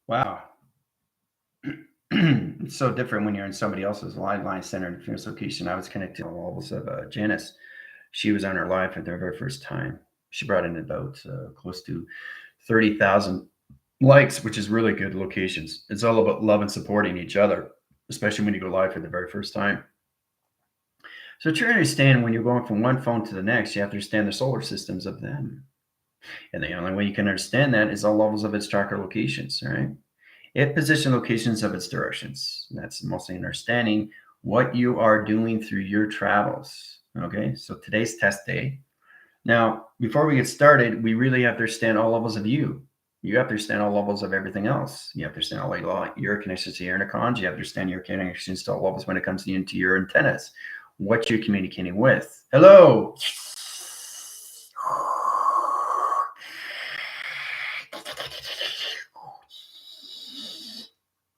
Wow. It's so different when you're in somebody else's line center interference location. I was connected to the levels of Janice. She was on her live for the very first time. She brought in about close to 30,000 likes, which is really good locations. It's all about love and supporting each other, especially when you go live for the very first time. So to understand when you're going from one phone to the next, you have to understand the solar systems of them. And the only way you can understand that is all levels of its tracker locations, all right? It position locations of its directions. That's mostly understanding what you are doing through your travels. Okay, so today's test day. Now, before we get started, we really have to understand all levels of you. You have to understand all levels of everything else. You have to understand all your connections to your intercons. You have to understand your connections to all levels when it comes into your antennas, what you're communicating with. Hello.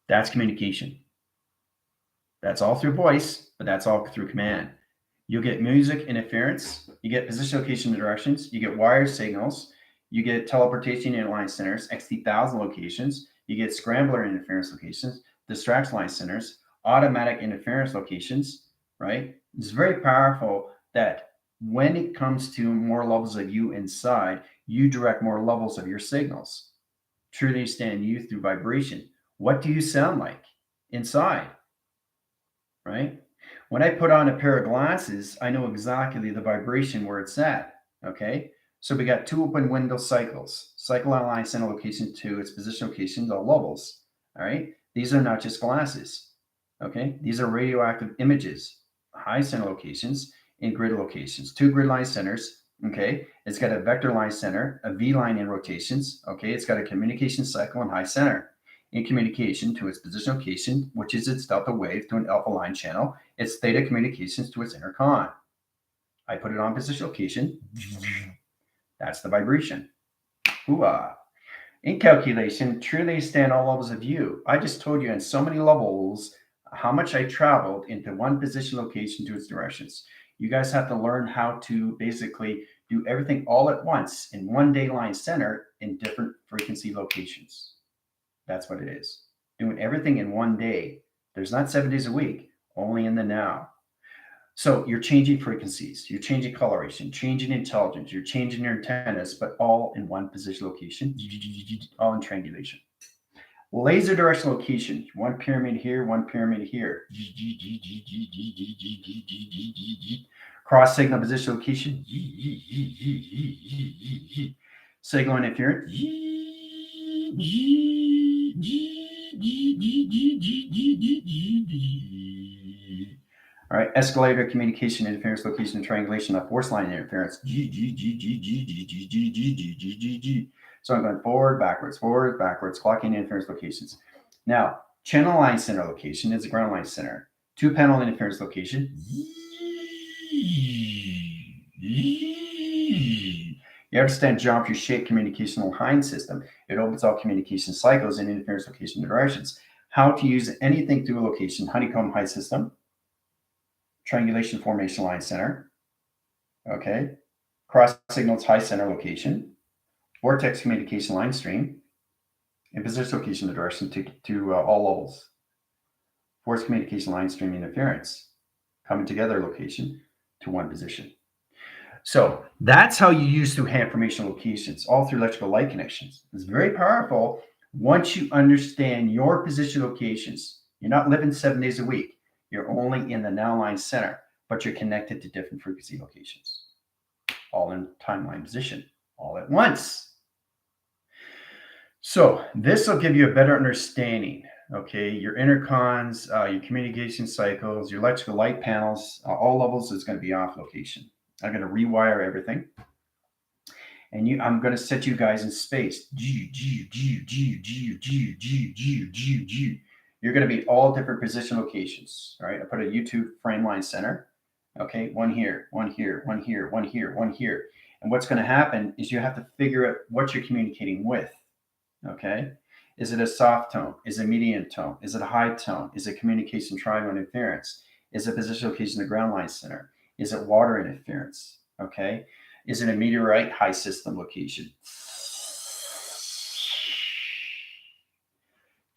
That's communication. That's all through voice, but that's all through command. You'll get music interference, you get position location directions, you get wired signals, you get teleportation in line centers, XT1000 locations, you get scrambler interference locations, distract line centers, automatic interference locations, right? It's very powerful that when it comes to more levels of you inside, you direct more levels of your signals. Truly understand you through vibration. What do you sound like inside? Right? When I put on a pair of glasses, I know exactly the vibration where it's at. Okay. So we got two open window cycles. Cycle line center location to its position location, all levels. All right. These are not just glasses. Okay. These are radioactive images, high center locations, and grid locations. Two grid line centers. Okay. It's got a vector line center, a V line in rotations. Okay. It's got a communication cycle and high center in communication to its position location, which is its delta wave to an alpha line channel, its theta communications to its intercon. I put it on position location. That's the vibration. Hooah. In calculation, truly stand all levels of you. I just told you in so many levels how much I traveled into one position location to its directions. You guys have to learn how to basically do everything all at once in one day line center in different frequency locations. That's what it is. Doing everything in one day. There's not 7 days a week, only in the now. So you're changing frequencies, you're changing coloration, changing intelligence, you're changing your antennas, but all in one position location, all in triangulation. Laser direction location, one pyramid here, one pyramid here. Cross signal position location. Signal interference. All right, escalator communication interference location and triangulation of force line interference. So I'm going forward, backwards, clocking interference locations. Now, channel line center location is a ground line center. Two panel interference location. You understand geometry shape communication line system. It opens all communication cycles and interference location directions. How to use anything through a location, honeycomb high system, triangulation formation line center, okay, cross signals high center location, vortex communication line stream, and position location direction to all levels, force communication line stream interference, coming together location to one position. So that's how you use through hand formation locations, all through electrical light connections. It's very powerful once you understand your position locations. You're not living 7 days a week. You're only in the now line center, but you're connected to different frequency locations, all in timeline position, all at once. So this will give you a better understanding. Okay, your intercons, your communication cycles, your electrical light panels, all levels is going to be off location. I'm going to rewire everything. And I'm going to set you guys in space. You're going to be all different position locations. All right. I put a YouTube frame line center. Okay. One here, one here, one here, one here, one here. And what's going to happen is you have to figure out what you're communicating with. Okay. Is it a soft tone? Is it a medium tone? Is it a high tone? Is it communication triangle interference? Is it position location in the ground line center? Is it water interference? Okay. Is it a meteorite high system location?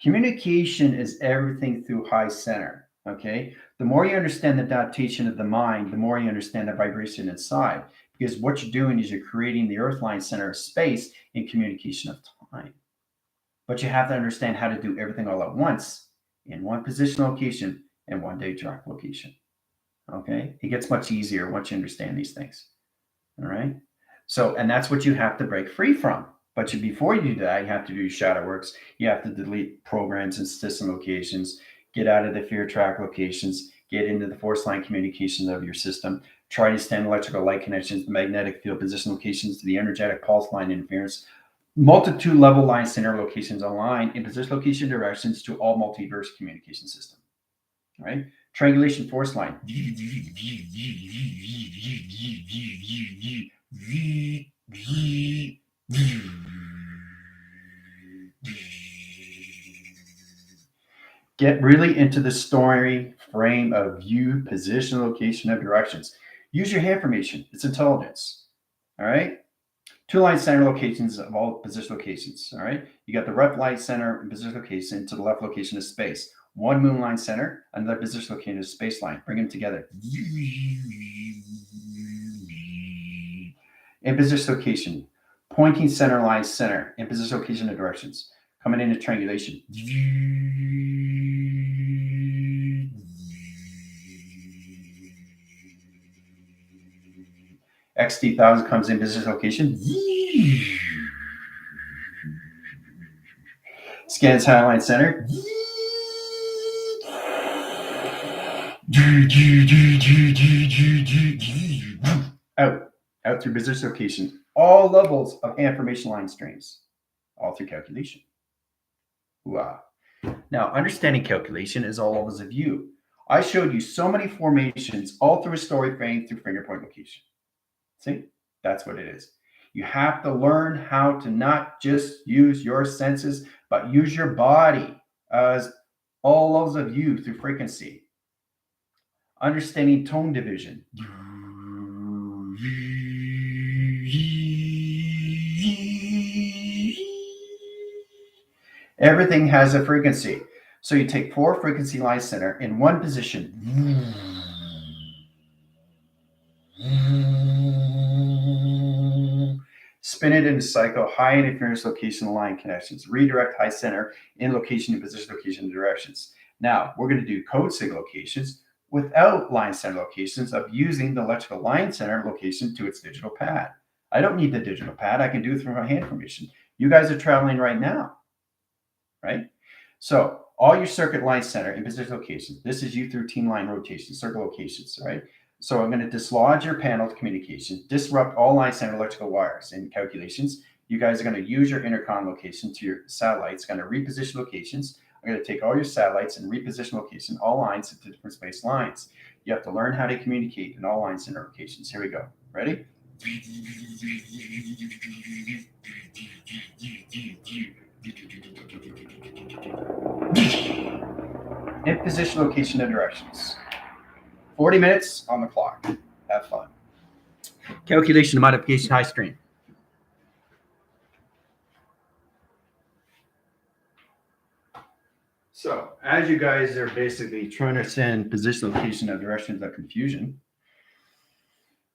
Communication is everything through high center. Okay. The more you understand the adaptation of the mind, the more you understand the vibration inside. Because what you're doing is you're creating the earth line center of space in communication of time. But you have to understand how to do everything all at once in one position location and one day track location. Okay. It gets much easier once you understand these things. All right. So, and that's what you have to break free from. But before you do that, you have to do shadow works. You have to delete programs and system locations, get out of the fear track locations, get into the force line communications of your system, try to stand electrical light connections, the magnetic field position locations to the energetic pulse line interference, multitude level line center locations align in position location directions to all multiverse communication system. All right. Triangulation force line. Get really into the story frame of view, position, location, and directions. Use your hand formation. It's intelligence. All right. Two line center locations of all position locations. All right. You got the left line center and position location to the left location of space. One moon line center, another position location of space line. Bring them together. In position location, pointing center line center in position location of directions. Coming into triangulation. XT1000 comes in position location. Scans highline center. Out through position location. All levels of information line streams, all through calculation. Hooha. Now, understanding calculation is all levels of view. I showed you so many formations all through a story frame through finger point location. See, that's what it is. You have to learn how to not just use your senses, but use your body as all levels of view through frequency. Understanding tone division. Everything has a frequency. So you take 4 frequency line center in one position. Spin it in a cycle, high interference location line connections. Redirect high center in location and position location directions. Now, we're going to do code signal locations without line center locations of using the electrical line center location to its digital pad. I don't need the digital pad. I can do it through my hand formation. You guys are traveling right now, right? So all your circuit line center in position locations. This is you through team line rotation, circle locations, right? So I'm going to dislodge your panel to communication, disrupt all line center electrical wires in calculations. You guys are going to use your intercom location to your satellites, going to reposition locations. I'm going to take all your satellites and reposition location, all lines into different space lines. You have to learn how to communicate in all line center locations. Here we go. Ready? In position, location, and directions. 40 minutes on the clock. Have fun. Calculation, modification, high stream. So as you guys are basically trying to send position, location, and directions of confusion,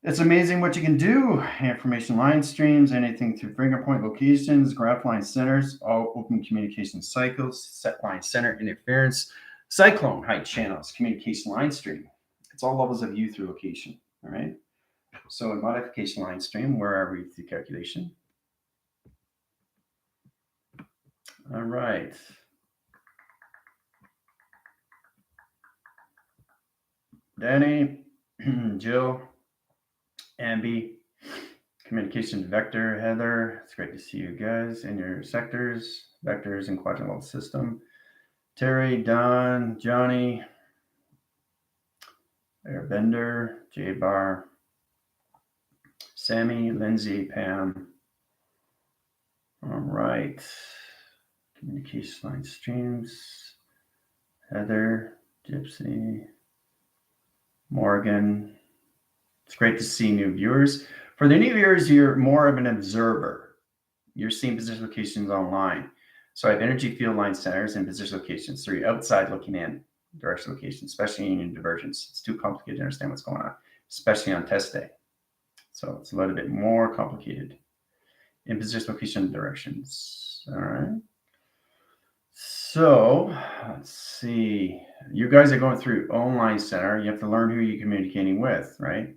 it's amazing what you can do. Information line streams, anything through finger point locations, graph line centers, all open communication cycles, set line center interference, cyclone height channels, communication line stream. It's all levels of view through location. All right. So in modification line stream, where are we through calculation? All right. Danny, Jill, Ambi, communication vector, Heather. It's great to see you guys in your sectors, vectors, and quadrant level system. Terry, Don, Johnny, Airbender, J Bar, Sammy, Lindsay, Pam. All right. Communication line streams, Heather, Gypsy, Morgan. It's great to see new viewers. For the new viewers, you're more of an observer. You're seeing position locations online. So I have energy field line centers and position locations. 3, outside looking in, direction location, especially in divergence. It's too complicated to understand what's going on, especially on test day. So it's a little bit more complicated. In position, location, directions. All right. So let's see. You guys are going through online center. You have to learn who you're communicating with, right?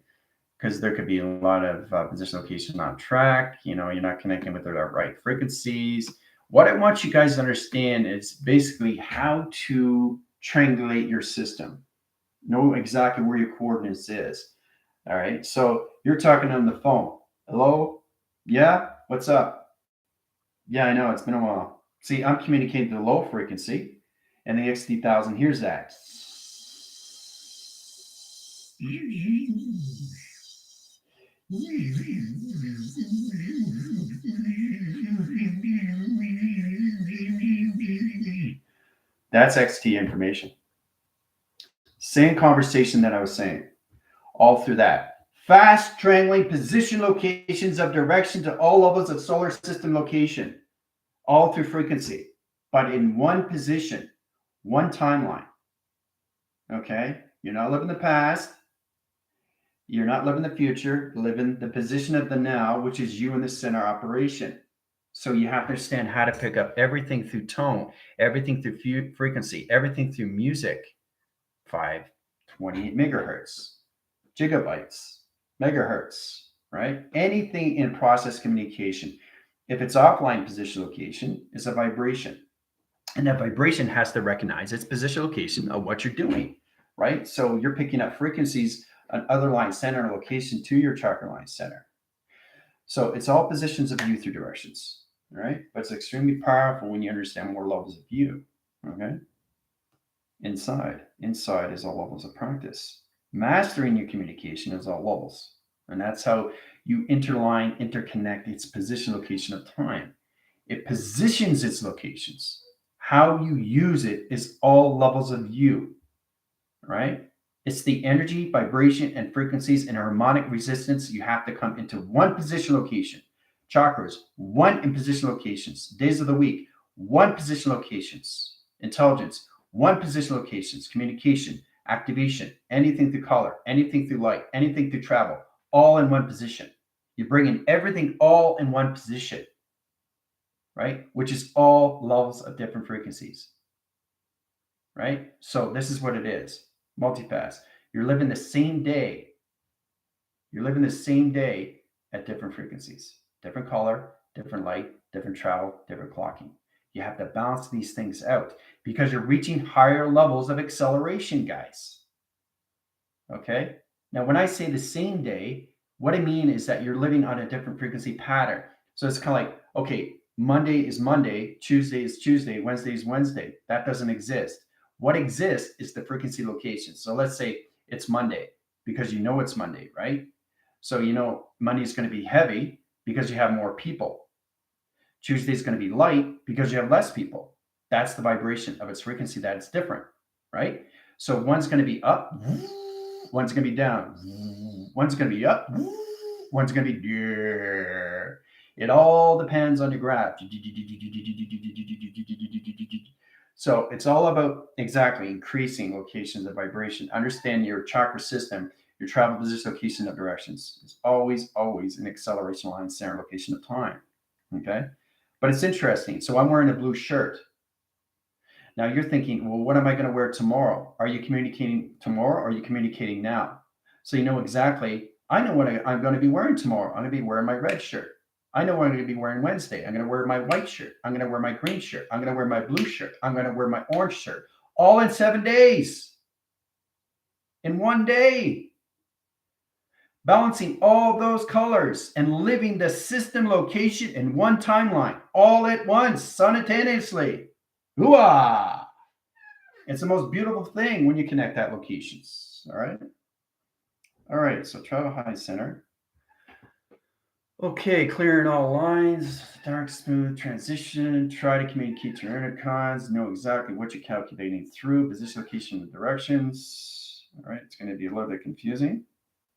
Because there could be a lot of position location on track. You're not connecting with the right frequencies. What I want you guys to understand is basically how to triangulate your system. Know exactly where your coordinates is. All right. So you're talking on the phone. Hello? Yeah? What's up? Yeah, I know. It's been a while. See, I'm communicating to the low frequency, and the XT1000 hears that. That's XT information. Same conversation that I was saying, all through that. Fast triangulating position locations of direction to all levels of solar system location, all through frequency, but in one position, one timeline. Okay? You're not living the past. You're not living the future. You're living the position of the now, which is you in the center operation. So you have to understand how to pick up everything through tone, everything through frequency, everything through music. 528 megahertz, gigabytes, megahertz, right? Anything in process communication. If it's offline position location, it's a vibration. And that vibration has to recognize its position location of what you're doing, right? So you're picking up frequencies on other line center location to your chakra line center. So it's all positions of view through directions, right? But it's extremely powerful when you understand more levels of view, okay? Inside is all levels of practice. Mastering your communication is all levels. And that's how you interconnect its position, location of time. It positions its locations. How you use it is all levels of you, right? It's the energy, vibration, and frequencies and harmonic resistance. You have to come into one position location. Chakras, one in position locations. Days of the week, one position locations. Intelligence, one position locations. Communication, activation, anything through color, anything through light, anything through travel, all in one position. You're bringing everything all in one position, right? Which is all levels of different frequencies, right? So this is what it is. Multipass. You're living the same day. You're living the same day at different frequencies, different color, different light, different travel, different clocking. You have to balance these things out because you're reaching higher levels of acceleration, guys. Okay? Now, when I say the same day, what I mean is that you're living on a different frequency pattern. So it's kind of like, okay, Monday is Monday, Tuesday is Tuesday, Wednesday is Wednesday. That doesn't exist. What exists is the frequency location. So let's say it's Monday because you know it's Monday, right? So you know Monday is going to be heavy because you have more people. Tuesday is going to be light because you have less people. That's the vibration of its frequency that it's different, right? So one's going to be up, one's going to be down, one's going to be up, one's going to be down. It all depends on your graph. So it's all about exactly increasing locations of vibration. Understand your chakra system, your travel position, location of directions. It's always an acceleration line, center, location of time. Okay. But it's interesting. So I'm wearing a blue shirt. Now you're thinking, well, what am I going to wear tomorrow? Are you communicating tomorrow or are you communicating now? So you know exactly, I know what I'm going to be wearing tomorrow. I'm going to be wearing my red shirt. I know what I'm going to be wearing Wednesday. I'm going to wear my white shirt. I'm going to wear my green shirt. I'm going to wear my blue shirt. I'm going to wear my orange shirt. All in 7 days. In 1 day. Balancing all those colors and living the system location in one timeline, all at once, simultaneously. Hooah! It's the most beautiful thing when you connect that locations. All right. All right. So travel high center. Okay, clearing all lines, dark, smooth transition. Try to communicate to your intercons. Know exactly what you're calculating through position, location, and directions. All right. It's going to be a little bit confusing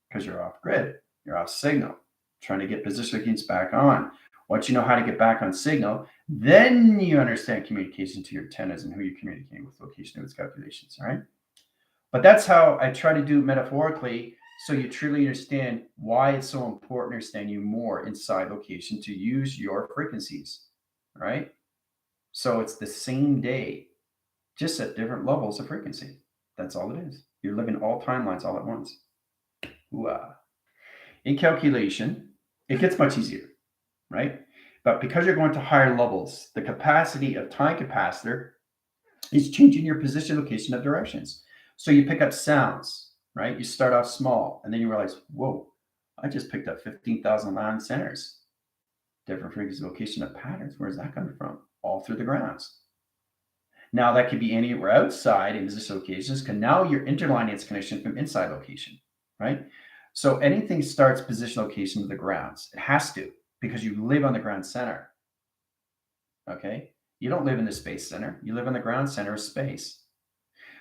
because you're off grid, you're off signal, trying to get position locations back on. Once you know how to get back on signal, then you understand communication to your antennas and who you're communicating with, location nodes, calculations, all right? But that's how I try to do it metaphorically, so you truly understand why it's so important to understand you more inside location to use your frequencies, right? So it's the same day, just at different levels of frequency. That's all it is. You're living all timelines all at once. Hooah. In calculation, it gets much easier, right? But because you're going to higher levels, the capacity of time capacitor is changing your position, location of directions. So you pick up sounds, right? You start off small and then you realize, whoa, I just picked up 15,000 line centers, different frequency, location of patterns. Where's that coming from? All through the grounds. Now that could be anywhere outside in position locations, because now you're interlining its connection from inside location, right? So anything starts position location with the grounds. It has to, because you live on the ground center. Okay? You don't live in the space center. You live on the ground center of space.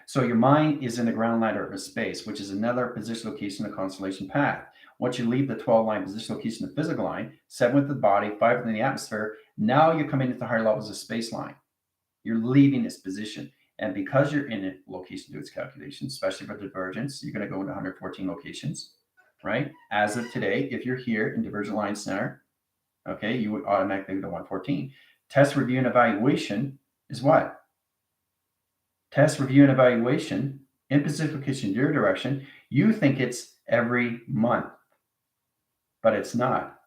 So your mind is in the ground ladder of space, which is another position location of the constellation path. Once you leave the 12-line position location of the physical line, 7 with the body, 5 within the atmosphere, now you're coming into higher levels of space line. You're leaving this position. And because you're in a location to its calculation, especially for divergence, you're going to go into 114 locations, right? As of today, if you're here in Divergent Line Center, okay, you would automatically go to 114. Test, review, and evaluation is what? Test, review, and evaluation in position, location, your direction. You think it's every month, but it's not.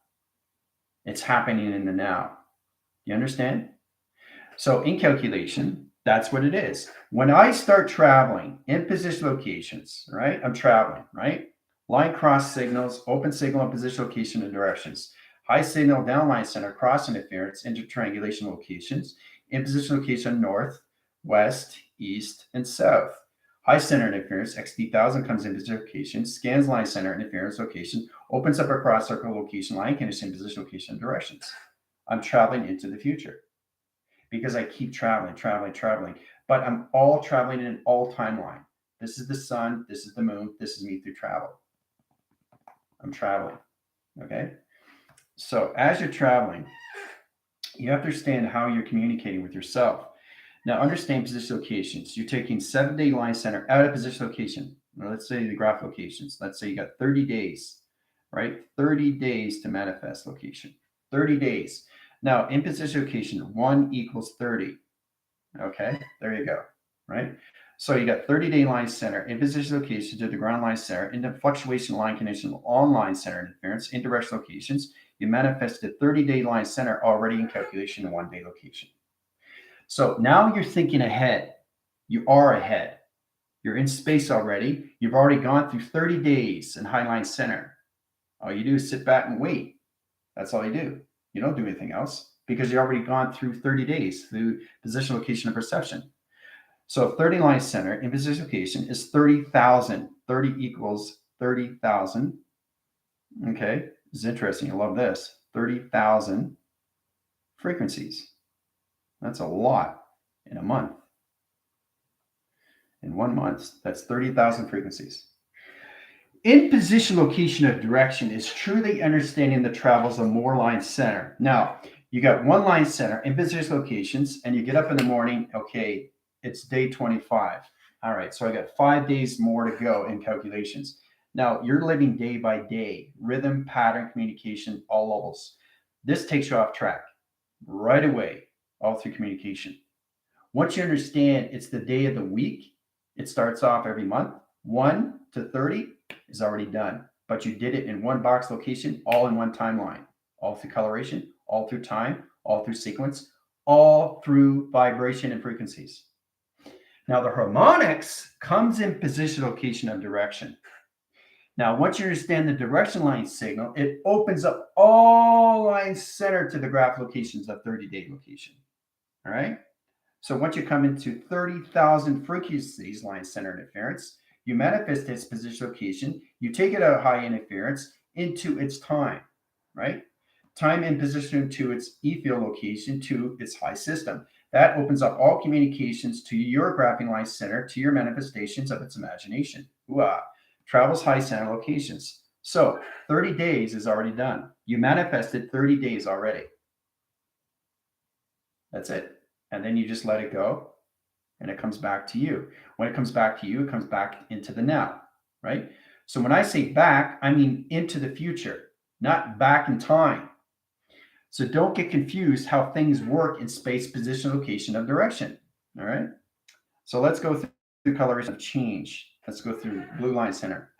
It's happening in the now. You understand? So in calculation, that's what it is. When I start traveling in position locations, right? I'm traveling, right? Line cross signals, open signal and position location and directions. High signal downline center cross interference into triangulation locations. In position location north, west, east, and south. High center interference, XD1000 comes in position location, scans line center interference location, opens up a cross circle location, line condition, position location, and directions. I'm traveling into the future, because I keep traveling, but I'm all traveling in an all timeline. This is the sun, this is the moon, this is me through travel. I'm traveling, okay? So as you're traveling, you have to understand how you're communicating with yourself. Now understand position locations. You're taking 7-day line center out of position location. Now, let's say the graph locations. Let's say you got 30 days, right? 30 days to manifest location, 30 days. Now, in position location, 1 equals 30. Okay, there you go, right? So you got 30-day line center in position location to the ground line center into fluctuation line condition on line center interference in direction locations. You manifested 30-day line center already in calculation in 1-day location. So now you're thinking ahead. You are ahead. You're in space already. You've already gone through 30 days in high line center. All you do is sit back and wait. That's all you do. You don't do anything else because you've already gone through 30 days through position, location, and perception. So 30 line center in position location is 30,000. 30 equals 30,000. Okay, it's interesting. I love this. 30,000 frequencies. That's a lot in a month. In 1 month, that's 30,000 frequencies. In position, location, of direction is truly understanding the travels of more line center. Now, you got 1 line center in position locations, and you get up in the morning, okay, it's day 25. All right, so I got 5 days more to go in calculations. Now, you're living day by day, rhythm, pattern, communication, all levels. This takes you off track right away, all through communication. Once you understand it's the day of the week, it starts off every month, 1 to 30 is already done, but you did it in 1 box location, all in 1 timeline, all through coloration, all through time, all through sequence, all through vibration and frequencies. Now the harmonics comes in position, location, of direction. Now, once you understand the direction line signal, it opens up all lines centered to the graph locations of 30-day location. All right. So once you come into 30,000 frequencies line center interference, you manifest its position location, you take it out of high interference into its time, right? Time in position to its E field location to its high system. That opens up all communications to your graphing line center, to your manifestations of its imagination. Hooah. Travels high center locations. So 30 days is already done. You manifested 30 days already. That's it. And then you just let it go and it comes back to you. When it comes back to you, it comes back into the now, right? So when I say back, I mean into the future, not back in time. So don't get confused how things work in space, position, location, of direction. All right. So let's go through coloration of change. Let's go through blue line center.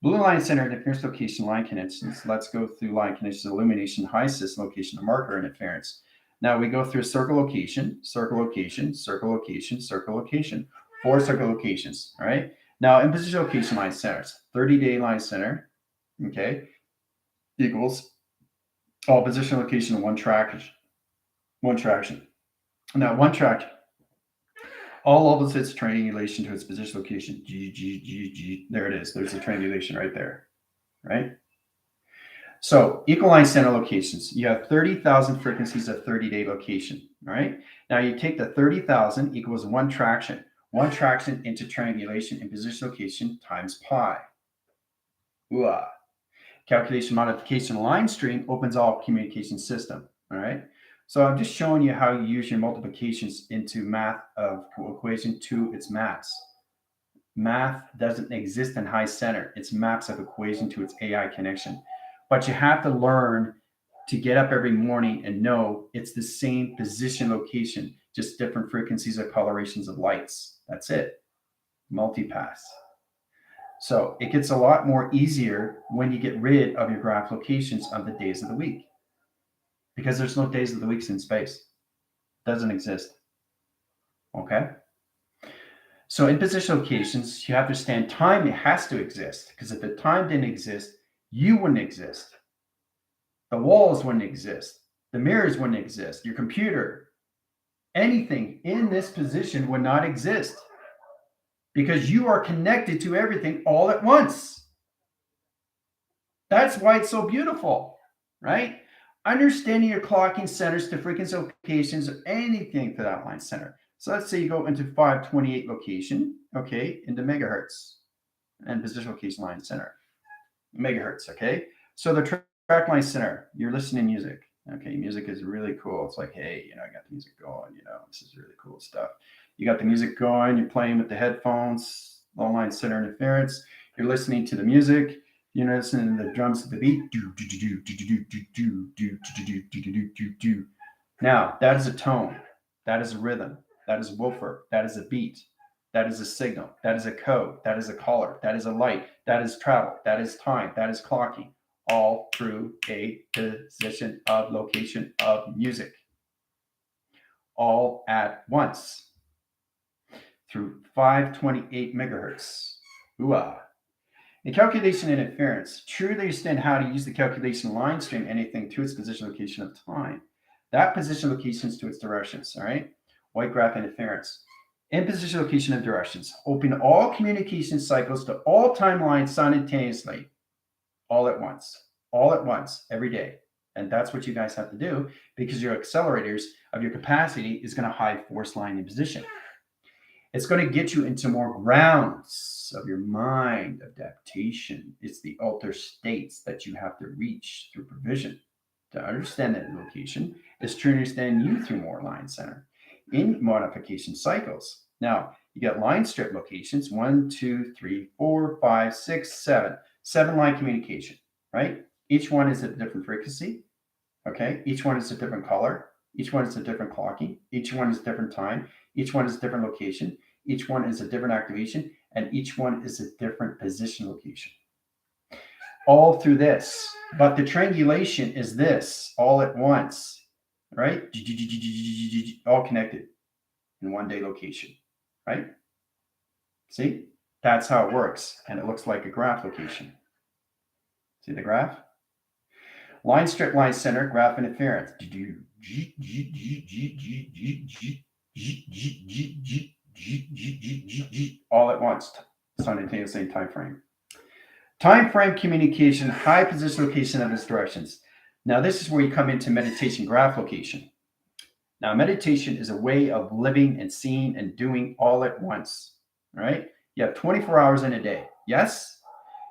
Blue line center, interference location, line connections. Let's go through line connections, illumination, high system location, marker interference. Now we go through circle location, circle location, circle location, circle location. 4 circle locations. All right. Now in position location line centers, 30-day line center, okay, equals all position location one traction. One traction. Now one track, all opposites triangulation to its position location. G, G, G, G. There it is. There's the triangulation right there. Right? So equal line center locations. You have 30,000 frequencies of 30-day location. All right. Now you take the 30,000 equals one traction. One traction into triangulation in position location times pi. Hooha. Calculation modification line string opens all communication system. All right. So I'm just showing you how you use your multiplications into math of equation to its maps. Math doesn't exist in high center. It's maps of equation to its AI connection. But you have to learn to get up every morning and know it's the same position location, just different frequencies or colorations of lights. That's it. Multipass. So it gets a lot more easier when you get rid of your graph locations of the days of the week. Because there's no days of the weeks in space. Doesn't exist. Okay? So in position locations, you have to understand time has to exist. Because if the time didn't exist, you wouldn't exist. The walls wouldn't exist. The mirrors wouldn't exist. Your computer, anything in this position would not exist. Because you are connected to everything all at once. That's why it's so beautiful, right? Understanding your clocking centers to frequency locations or anything to that line center. So let's say you go into 528 location, okay, into megahertz and position location line center. Megahertz, okay? So the track line center, you're listening to music. Okay, music is really cool. It's like, hey, I got the music going, this is really cool stuff. You got the music going, you're playing with the headphones, low line center interference, you're listening to the music. You're listening to the drums of the beat. Now, that is a tone. That is a rhythm. That is a woofer. That is a beat. That is a signal. That is a code. That is a color. That is a light. That is travel. That is time. That is clocking. All through a position of location of music. All at once. Through 528 megahertz. Hooah. In calculation interference, truly understand how to use the calculation line string anything to its position location of time. That position locations to its directions, all right? White graph interference. In position location of directions, open all communication cycles to all timelines simultaneously, all at once, every day. And that's what you guys have to do because your accelerators of your capacity is going to hide force line in position. It's going to get you into more grounds of your mind, adaptation. It's the alter states that you have to reach through provision. To understand that location is to understand you through more line center in modification cycles. Now, you got line strip locations 1, 2, 3, 4, 5, 6, 7. 7 line communication, right? Each one is at a different frequency. Okay. Each one is a different color. Each one is a different clocking. Each one is a different time. Each one is a different location. Each one is a different activation. And each one is a different position location. All through this. But the triangulation is this all at once, right? All connected in one day location, right? See? That's how it works. And it looks like a graph location. See the graph? Line strip, line center, graph interference. All at once, simultaneously time frame. Time frame communication, high position location of its directions. Now, this is where you come into meditation graph location. Now, meditation is a way of living and seeing and doing all at once. All right? You have 24 hours in a day. Yes?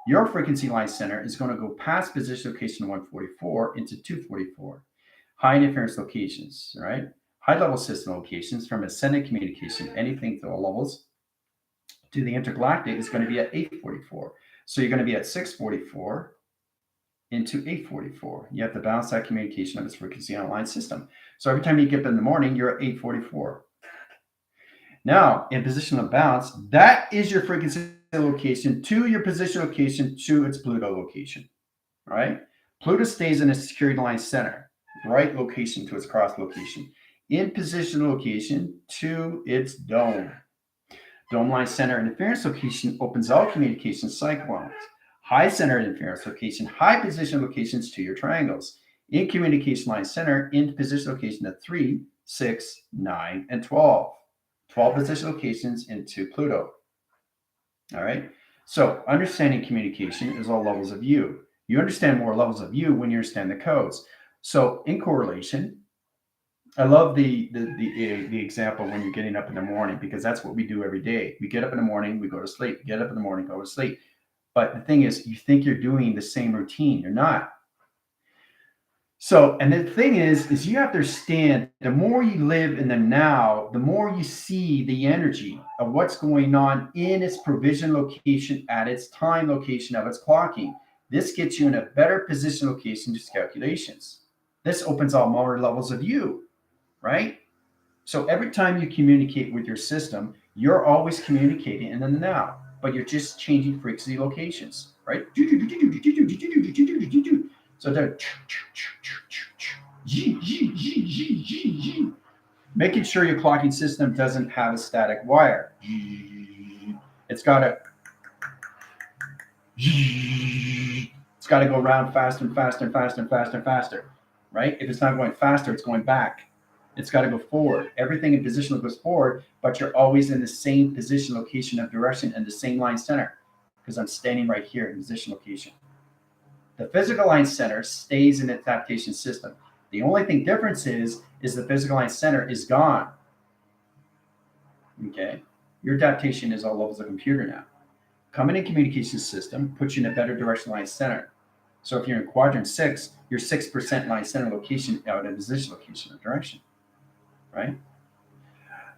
Your frequency line center is going to go past position location 144 into 244. High interference locations, right? high-level system locations from ascendant communication, anything to all levels, to the intergalactic is going to be at 844. So you're going to be at 644 into 844. You have to balance that communication of its frequency on a line system. So every time you get up in the morning, you're at 844. Now, in position of balance, that is your frequency location to your position location to its Pluto location. All right? Pluto stays in a security line center, right location to its cross location. In position location to its dome. Dome line center interference location opens all communication cycle lines. High center interference location, high position locations to your triangles. In communication line center, in position location at 3, 6, 9, and 12. 12 position locations into Pluto. All right. So understanding communication is all levels of you. You understand more levels of you when you understand the codes. So in correlation, I love the example when you're getting up in the morning, because that's what we do every day. We get up in the morning, we go to sleep. Get up in the morning, go to sleep. But the thing is, you think you're doing the same routine. You're not. So, and the thing is you have to understand, the more you live in the now, the more you see the energy of what's going on in its provision location at its time location of its clocking. This gets you in a better position location to calculations. This opens up more levels of you, right? So every time you communicate with your system, you're always communicating in the now, but you're just changing frequency locations, right? So they're making sure your clocking system doesn't have a static wire. It's got to go around faster and faster and faster and faster and faster, right? If it's not going faster, it's going back. It's got to go forward. Everything in position goes forward, but you're always in the same position, location of direction, and the same line center, because I'm standing right here in position location. The physical line center stays in its adaptation system. The only thing difference is the physical line center is gone. Okay? Your adaptation is all levels of computer now. Coming in communication system puts you in a better direction line center. So if you're in quadrant 6, you're 6% line center location out of position location of direction. Right?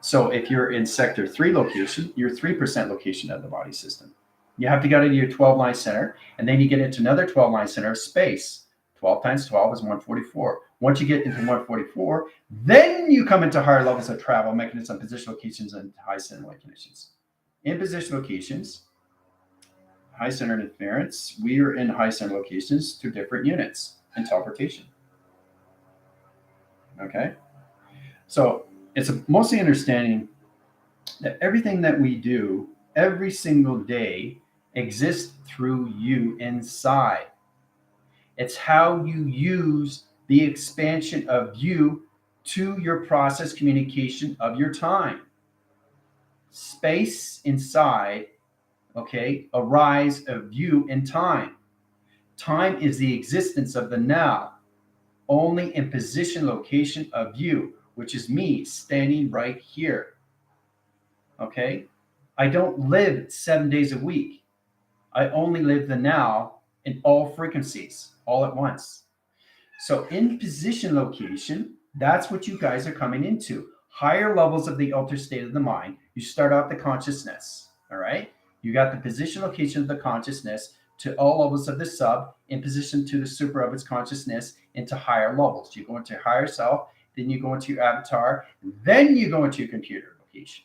So if you're in sector 3 location, you're 3% location of the body system. You have to go to your 12 line center, and then you get into another 12 line center of space. 12 times 12 is 144. Once you get into 144, then you come into higher levels of travel, mechanism, position locations, and high center conditions. In position locations, high center interference, we are in high center locations to different units in teleportation. Okay? So it's mostly understanding that everything that we do every single day exists through you inside. It's how you use the expansion of you to your process communication of your time. Space inside, okay, a rise of you in time. Time is the existence of the now, only in position location of you, which is me standing right here. Okay? I don't live 7 days a week. I only live the now in all frequencies, all at once. So in position location, that's what you guys are coming into. Higher levels of the altered state of the mind. You start off the consciousness, all right? You got the position location of the consciousness to all levels of the sub, in position to the super of its consciousness, into higher levels. You go into higher self, then you go into your avatar, then you go into your computer location,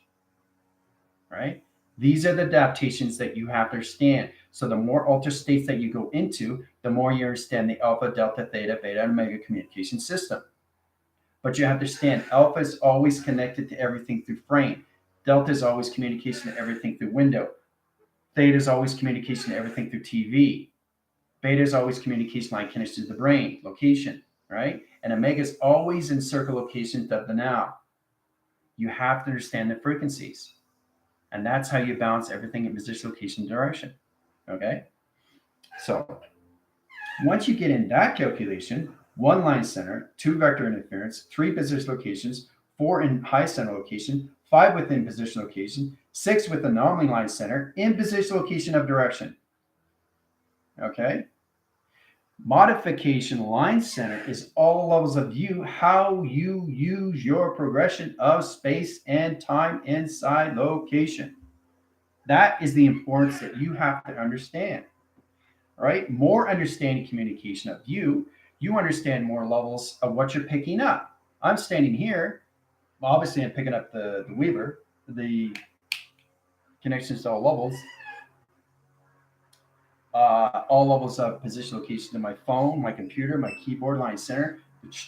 right? These are the adaptations that you have to understand. So the more altered states that you go into, the more you understand the alpha, delta, theta, beta, and omega communication system. But you have to understand alpha is always connected to everything through frame. Delta is always communication to everything through window. Theta is always communication to everything through TV. Beta is always communication line connection to the brain, location, right? And omega is always in circle location of the now. You have to understand the frequencies. And that's how you balance everything in position, location, direction. Okay? So once you get in that calculation, 1 line center, 2 vector interference, 3 position locations, 4 in high center location, 5 within position location, 6 with anomaly line center in position location of direction. Okay? Modification line center is all levels of you, how you use your progression of space and time inside location. That is the importance that you have to understand, right? More understanding communication of you understand more levels of what you're picking up. I'm standing here, obviously I'm picking up the Weaver, the connections to all levels of position location to my phone, my computer, my keyboard, line center,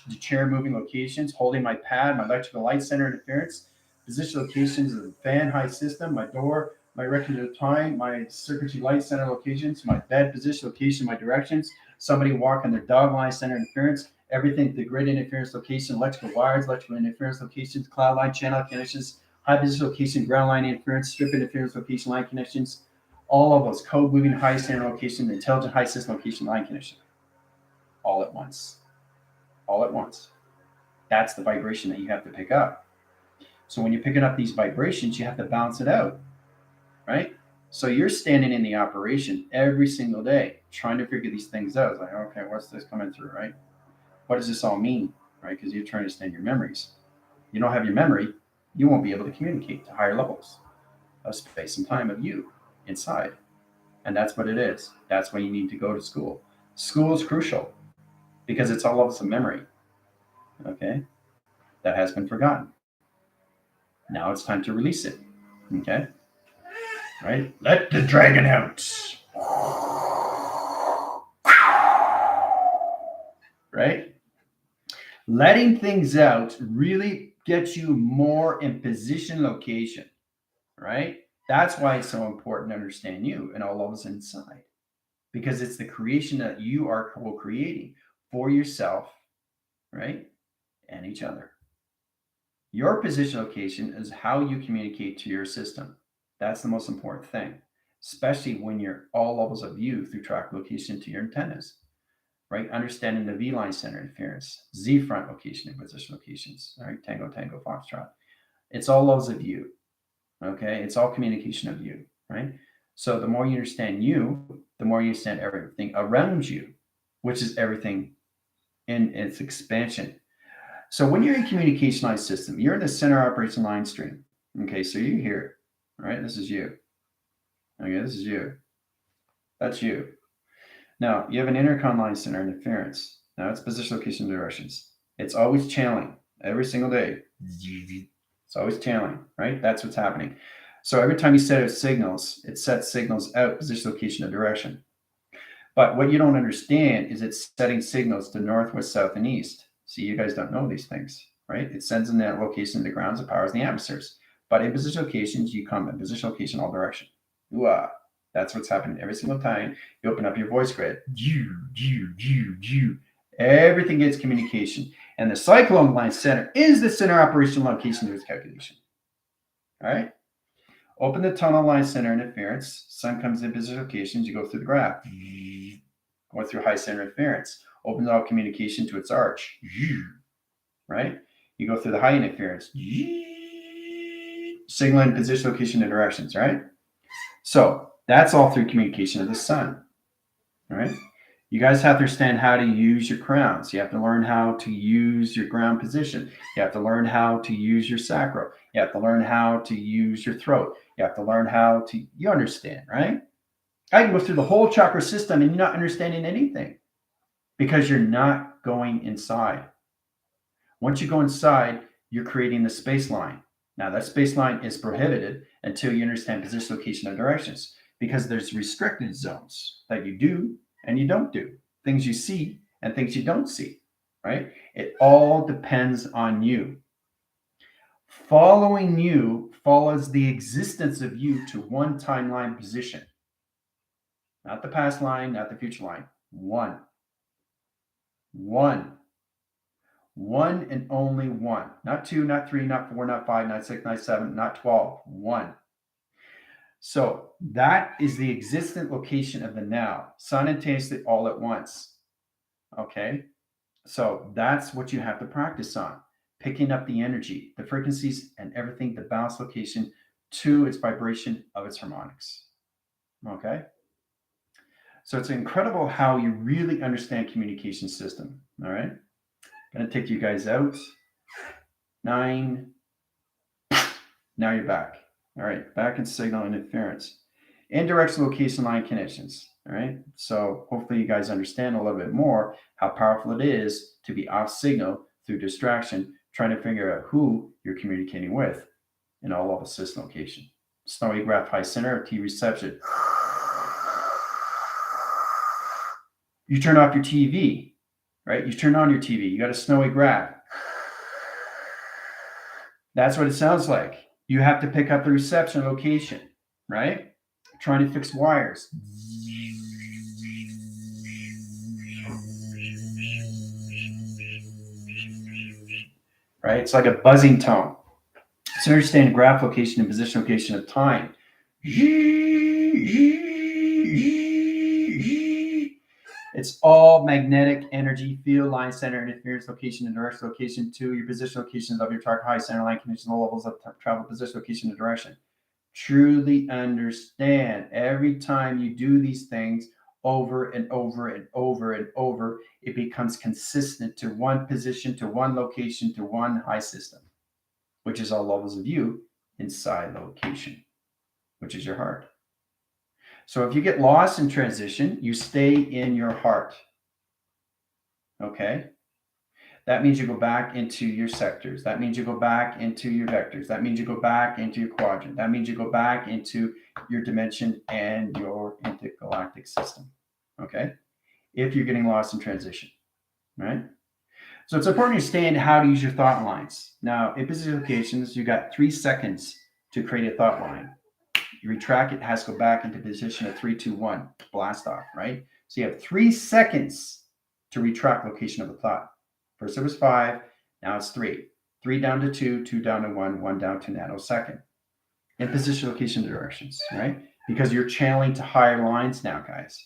the chair moving locations, holding my pad, my electrical light center interference, position locations of the fan height system, my door, my rectangular time, my circuitry light center locations, my bed position location, my directions, somebody walking their dog line center interference, everything, the grid interference location, electrical wires, electrical interference locations, cloud line channel connections, high position location, ground line interference, strip interference location line connections, all of those code moving high standard location, intelligent high system location line connection, all at once. All at once. That's the vibration that you have to pick up. So when you're picking up these vibrations, you have to balance it out, right? So you're standing in the operation every single day trying to figure these things out. It's like, okay, what's this coming through, right? What does this all mean, right? Because you're trying to understand your memories. You don't have your memory, you won't be able to communicate to higher levels of space and time of you inside. And that's what it is. That's why you need to go to school. School is crucial because it's all levels of memory, okay, that has been forgotten. Now it's time to release it, okay, right? Let the dragon out, right? Letting things out really gets you more in position location, right? That's why it's so important to understand you and all levels inside because it's the creation that you are co-creating for yourself, right? And each other. Your position location is how you communicate to your system. That's the most important thing, especially when you're all levels of you through track location to your antennas, right? Understanding the V line center interference, Z front location and position locations, all right? Tango, Tango, Foxtrot. It's all levels of you, okay? It's all communication of you, right? So the more you understand you, the more you understand everything around you, which is everything in its expansion. So when you're in communication line system, you're in the center operation line stream. Okay, so you're here, right? This is you. Okay, this is you. That's you. Now you have an intercom line center interference. Now it's position, location, directions. It's always channeling every single day. It's always channeling, right? That's what's happening. So every time you set out signals, it sets signals out position, location, and direction. But what you don't understand is it's setting signals to north, west, south, and east. See, you guys don't know these things, right? It sends in that location to the grounds, the powers, and the atmospheres. But in position locations, you come in position location, all direction. Hooha. That's what's happening every single time you open up your voice grid. Everything gets communication. And the cyclone line center is the center operation location to its calculation. All right? Open the tunnel line center interference. Sun comes in position locations. You go through the graph. Going through high center interference. Opens all communication to its arch. Right? You go through the high interference. Signaling position, location, and directions. Right? So that's all through communication of the sun. All right? You guys have to understand how to use your crowns. You have to learn how to use your ground position. You have to learn how to use your sacral. You have to learn how to use your throat. You have to learn how to, you understand, right? I can go through the whole chakra system and you're not understanding anything because you're not going inside. Once you go inside, you're creating the space line. Now, that space line is prohibited until you understand position, location, and directions because there's restricted zones that you do and you don't do, things you see and things you don't see, right? It all depends on you. Following you follows the existence of you to one timeline position. Not the past line, not the future line. One. One. One and only one. Not two, not three, not four, not five, not six, not seven, not 12. One. So that is the existent location of the now, simultaneously all at once. Okay? So that's what you have to practice on. Picking up the energy, the frequencies, and everything, the balance location to its vibration of its harmonics. Okay? So it's incredible how you really understand communication system. All right. Going to take you guys out. 9. Now you're back. All right. Back in signal interference. Indirect location line connections. All right. So hopefully you guys understand a little bit more how powerful it is to be off signal through distraction, trying to figure out who you're communicating with in all level system location. Snowy graph high center, T reception. You turn off your TV, right? You turn on your TV. You got a snowy graph. That's what it sounds like. You have to pick up the reception location, right? Trying to fix wires. Right? It's like a buzzing tone. So understand graph location and position location of time. It's all magnetic energy, field, line, center, interference, location, and direction, location to your position, locations of your target, high, center, line, condition, low levels of travel, position, location, and direction. Truly understand every time you do these things over and over and over and over, it becomes consistent to one position, to one location, to one high system, which is all levels of you inside location, which is your heart. So if you get lost in transition, you stay in your heart. Okay? That means you go back into your sectors. That means you go back into your vectors. That means you go back into your quadrant. That means you go back into your dimension and your intergalactic system. Okay? If you're getting lost in transition, right? So it's important to understand how to use your thought lines. Now, in position locations, you got 3 seconds to create a thought line. You retract it, has to go back into position of 3, 2, 1, blast off, right? So you have 3 seconds to retract location of a thought. First it was 5, now it's 3. 3 down to 2, 2 down to 1, 1 down to nanosecond. In position, location, directions, right? Because you're channeling to higher lines now, guys,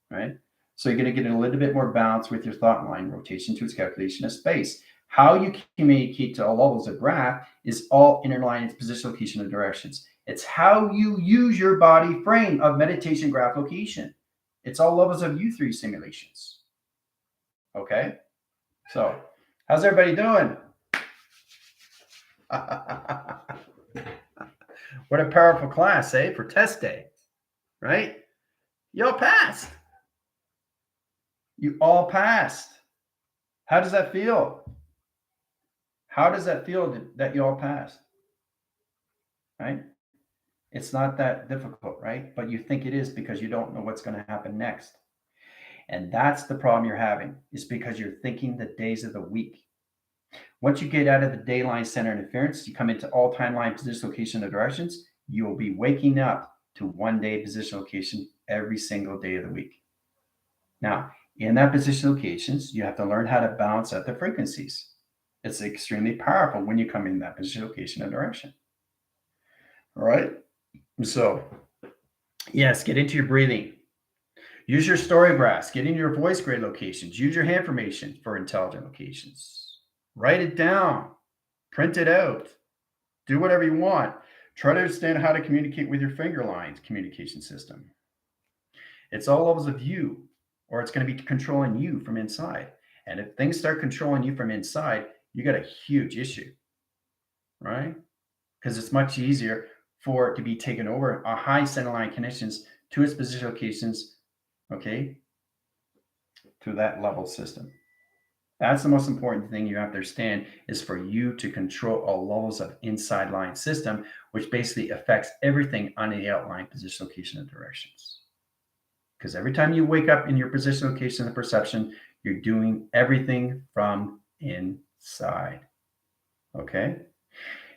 right? So you're going to get a little bit more balance with your thought line, rotation to its calculation of space. How you communicate to all levels of graph is all interlined position, location, and directions. It's how you use your body frame of meditation graph location. It's all levels of U3 simulations. Okay? So, how's everybody doing? What a powerful class, eh? For test day, right? You all passed. You all passed. How does that feel? How does that feel that you all passed? Right? It's not that difficult, right? But you think it is because you don't know what's going to happen next. And that's the problem you're having, is because you're thinking the days of the week. Once you get out of the day line center interference, you come into all timeline position, location, and directions, you will be waking up to 1 day position location every single day of the week. Now, in that position locations, you have to learn how to balance out the frequencies. It's extremely powerful when you come in that position, location, and direction. All right? So, yes, get into your breathing. Use your story graphs. Get into your voice grade locations. Use your hand formation for intelligent locations. Write it down. Print it out. Do whatever you want. Try to understand how to communicate with your finger lines communication system. It's all levels of you, or it's going to be controlling you from inside. And if things start controlling you from inside, you got a huge issue, right? Because it's much easier for it to be taken over a high center line connections to its position locations, okay, to that level system. That's the most important thing you have to understand, is for you to control all levels of inside line system, which basically affects everything on the outline, position, location, and directions. Because every time you wake up in your position, location, and perception, you're doing everything from inside. Okay?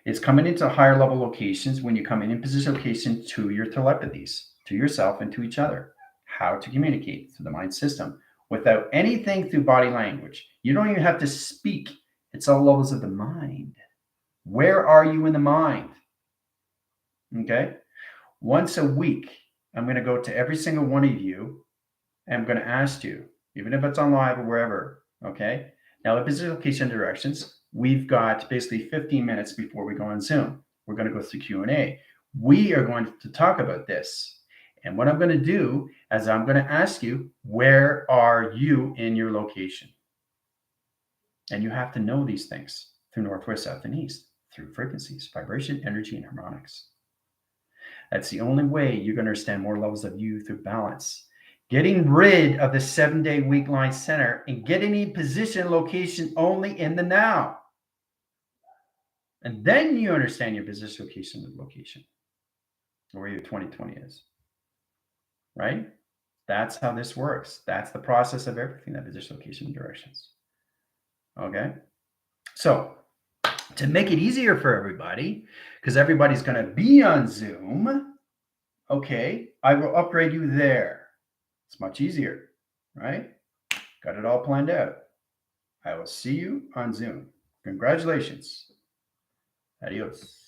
It's coming into higher level locations when you come in position location to your telepathies, to yourself and to each other. How to communicate through the mind system without anything through body language. You don't even have to speak. It's all levels of the mind. Where are you in the mind? Okay? Once a week, I'm going to go to every single one of you, and I'm going to ask you, even if it's on live or wherever, okay? Now, the position, location, directions, we've got basically 15 minutes before we go on Zoom. We're going to go through Q&A. We are going to talk about this. And what I'm going to do is I'm going to ask you, where are you in your location? And you have to know these things through northwest, south, and east, through frequencies, vibration, energy, and harmonics. That's the only way you're going to understand more levels of you through balance. Getting rid of the 7-day weak line center and getting in position, location only in the now. And then you understand your position, location, and location, where your 2020 is. Right? That's how this works. That's the process of everything, that position, location, and directions. Okay? So, to make it easier for everybody, because everybody's going to be on Zoom, okay, I will upgrade you there. It's much easier, right? Got it all planned out. I will see you on Zoom. Congratulations. Adios.